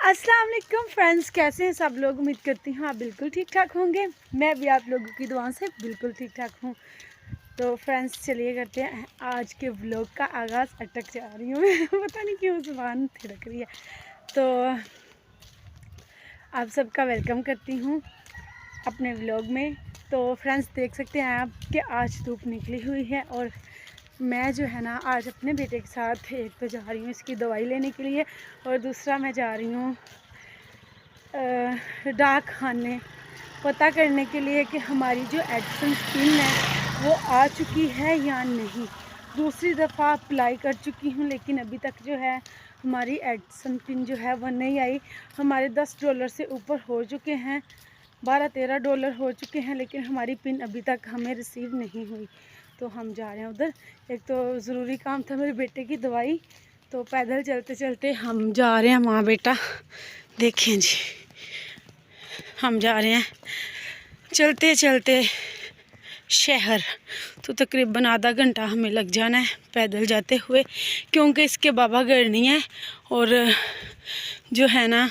अस्सलाम वालेकुम फ्रेंड्स, कैसे हैं सब लोग। उम्मीद करती हूँ आप बिल्कुल ठीक ठाक होंगे। मैं भी आप लोगों की दुआओं से बिल्कुल ठीक ठाक हूँ। तो फ्रेंड्स चलिए करते हैं आज के व्लॉग का आगाज़। अटक जा रही हूँ मैं पता नहीं क्यों ज़ुबान थिरक रही है। तो आप सबका वेलकम करती हूँ अपने व्लॉग में। तो फ्रेंड्स देख सकते हैं आप कि आज धूप निकली हुई है और मैं जो है ना आज अपने बेटे के साथ एक तो जा रही हूँ इसकी दवाई लेने के लिए और दूसरा मैं जा रही हूँ डाक खाने पता करने के लिए कि हमारी जो एडिसन पिन है वो आ चुकी है या नहीं। दूसरी दफ़ा अप्लाई कर चुकी हूँ लेकिन अभी तक जो है हमारी एडिसन पिन जो है वो नहीं आई। हमारे $10 से ऊपर हो चुके हैं, $12-13 हो चुके हैं, लेकिन हमारी पिन अभी तक हमें रिसीव नहीं हुई। तो हम जा रहे हैं उधर। एक तो ज़रूरी काम था मेरे बेटे की दवाई, तो पैदल चलते चलते हम जा रहे हैं। माँ बेटा देखें जी, हम जा रहे हैं चलते चलते शहर। तो तकरीबन आधा घंटा हमें लग जाना है पैदल जाते हुए, क्योंकि इसके बाबा घर नहीं है और जो है ना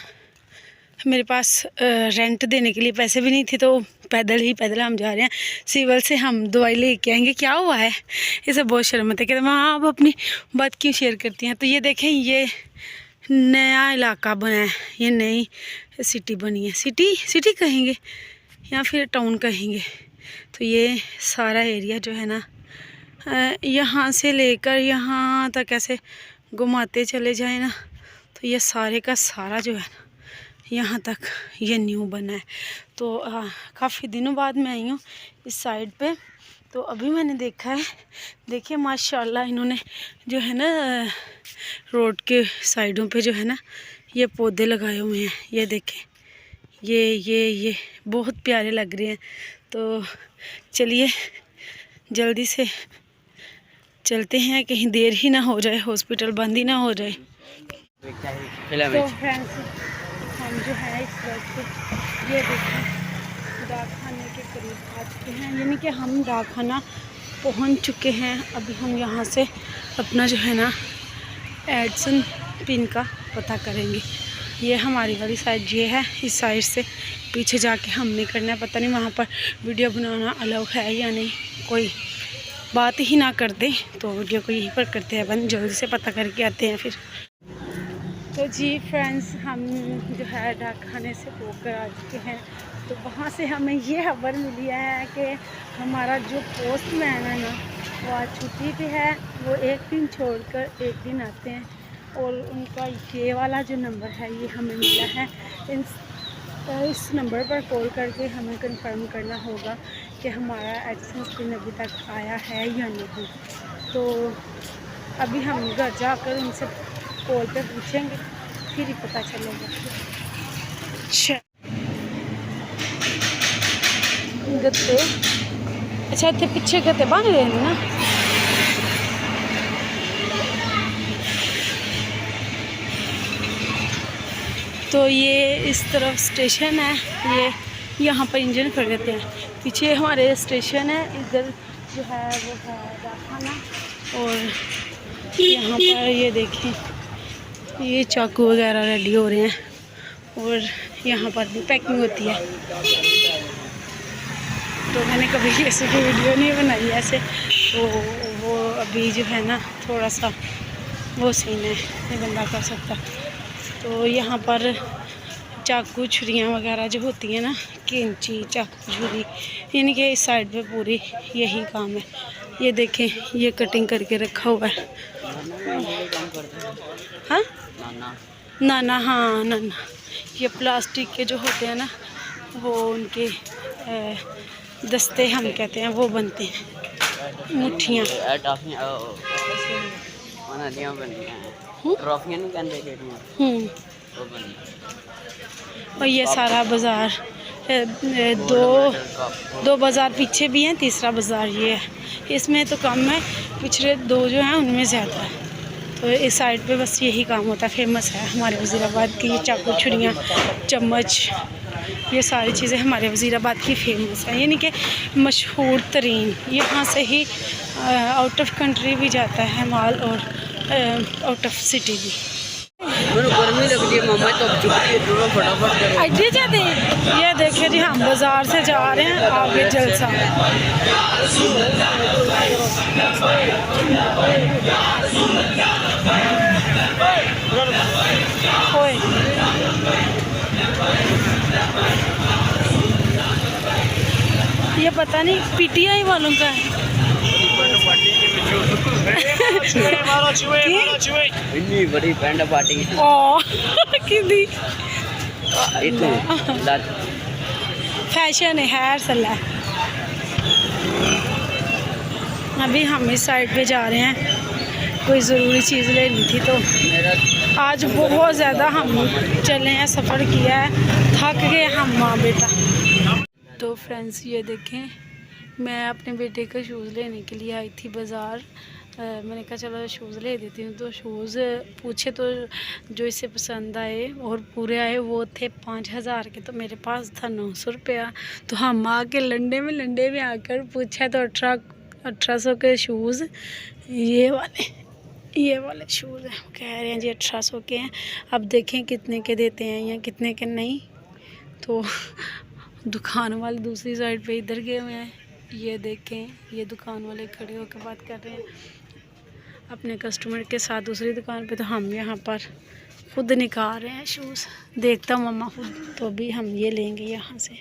मेरे पास रेंट देने के लिए पैसे भी नहीं थे, तो पैदल हम जा रहे हैं। सिविल से हम दवाई लेके आएंगे। क्या हुआ है, इसे बहुत शर्म आती है कि वहाँ आप अपनी बात क्यों शेयर करती हैं। तो ये देखें, ये नया इलाका बना है, ये नई सिटी बनी है। सिटी कहेंगे या फिर टाउन कहेंगे। तो ये सारा एरिया जो है ना यहाँ से लेकर यहाँ तक ऐसे घुमाते चले जाए ना, तो ये सारे का सारा जो है ना यहाँ तक ये न्यू बना है। तो काफ़ी दिनों बाद मैं आई हूँ इस साइड पे। तो अभी मैंने देखा है, देखिए माशाल्लाह इन्होंने जो है ना रोड के साइडों पे जो है ना ये पौधे लगाए हुए हैं। ये देखें, ये बहुत प्यारे लग रहे हैं। तो चलिए जल्दी से चलते हैं, कहीं देर ही ना हो जाए, हॉस्पिटल बंद ही ना हो जाए। तो फ्रेंड्स हम जो है इस वक्त ये देखें डाक खाने के करीब आ चुके हैं, यानी कि हम डाक खाना पहुँच चुके हैं। अभी हम यहाँ से अपना जो है ना एडिसन पिन का पता करेंगे। ये हमारी वाली साइड ये है, इस साइड से पीछे जाके हमने करना है। पता नहीं वहाँ पर वीडियो बनाना अलाउ है या नहीं, कोई बात ही ना कर दे तो वीडियो को यहीं पर करते हैं बंद। जल्दी से पता करके आते हैं फिर। तो जी फ्रेंड्स हम जो है डाक खाने से होकर आ चुके हैं। तो वहाँ से हमें ये खबर मिली है कि हमारा जो पोस्टमैन है ना वो आज छुट्टी पे है। वो एक दिन छोड़कर एक दिन आते हैं और उनका ये वाला जो नंबर है ये हमें मिला है। इस नंबर पर कॉल करके हमें कंफर्म करना होगा कि हमारा एडिसन पिन अभी तक आया है या नहीं। तो अभी हम घर जाकर उनसे कॉल पे पूछेंगे, फिर ही पता चलेगा। गत्ते अच्छा इतने पीछे गत्ते बन रहे हैं ना। तो ये इस तरफ स्टेशन है, ये यहाँ पर इंजन खड़े रहते हैं। पीछे हमारे स्टेशन है, इधर जो है वो है डाकखाना। और यहाँ पर ये देखें ये चाकू वगैरह रेडी हो रहे हैं और यहाँ पर भी पैकिंग होती है। तो मैंने कभी ऐसे की वीडियो नहीं बनाई ऐसे, तो वो अभी जो है ना थोड़ा सा वो सीन है, ये बंदा कर सकता। तो यहाँ पर चाकू छुरियाँ वगैरह जो होती हैं ना, कैंची चाकू छुरी, यानी कि इस साइड पे पूरी यही काम है। ये देखें ये कटिंग करके रखा हुआ है। हाँ नाना, हाँ नाना, ये प्लास्टिक के जो होते हैं ना वो उनके दस्ते हम कहते हैं, वो बनते हैं मुट्ठियाँ। और ये सारा बाज़ार दो बाज़ार पीछे भी हैं, तीसरा बाज़ार ये है। इसमें तो कम है, पिछले दो जो हैं उनमें ज़्यादा है। तो इस साइड पे बस यही काम होता है। फेमस है हमारे वज़ीराबाद की चाकू छुरियाँ चम्मच, ये सारी चीज़ें हमारे वज़ीराबाद की फेमस है, यानी कि मशहूर तरीन। यहाँ से ही आउट ऑफ कंट्री भी जाता है माल और आउट ऑफ सिटी भी। गर्मी लगती मामा तो फटाफट करो। एड्डी जाते ये देखे जी, हम बाज़ार से जा रहे हैं, आगे जलसा। ओए ये पता नहीं पीटीआई वालों का है। इतनी बड़ी बैंड पार्टी किदी इतनी फैशन है सला। अभी हम इस साइड पे जा रहे हैं, कोई ज़रूरी चीज़ लेनी थी तो मेरा आज बहुत ज़्यादा हम चले हैं, सफ़र किया है, थक गए हम माँ बेटा। तो फ्रेंड्स ये देखें, मैं अपने बेटे का शूज़ लेने के लिए आई थी बाज़ार। मैंने कहा चलो शूज़ ले देती हूँ। तो शूज़ पूछे तो जो इसे पसंद आए और पूरे आए वो थे 5000 के, तो मेरे पास था 900 रुपया। तो हम आके लंडे में आकर पूछा तो 1800 के शूज़, ये वाले शूज़ हैं। कह रहे हैं जी 1800 के हैं, अब देखें कितने के देते हैं या कितने के नहीं। तो दुकान वाले दूसरी साइड पे इधर गए हुए हैं। ये देखें, ये दुकान वाले खड़े होकर बात कर रहे हैं अपने कस्टमर के साथ दूसरी दुकान पे। तो हम यहाँ पर खुद निकाल रहे हैं शूज़, देखता हूँ मम्मा खुद, तो अभी हम ये लेंगे यहाँ से।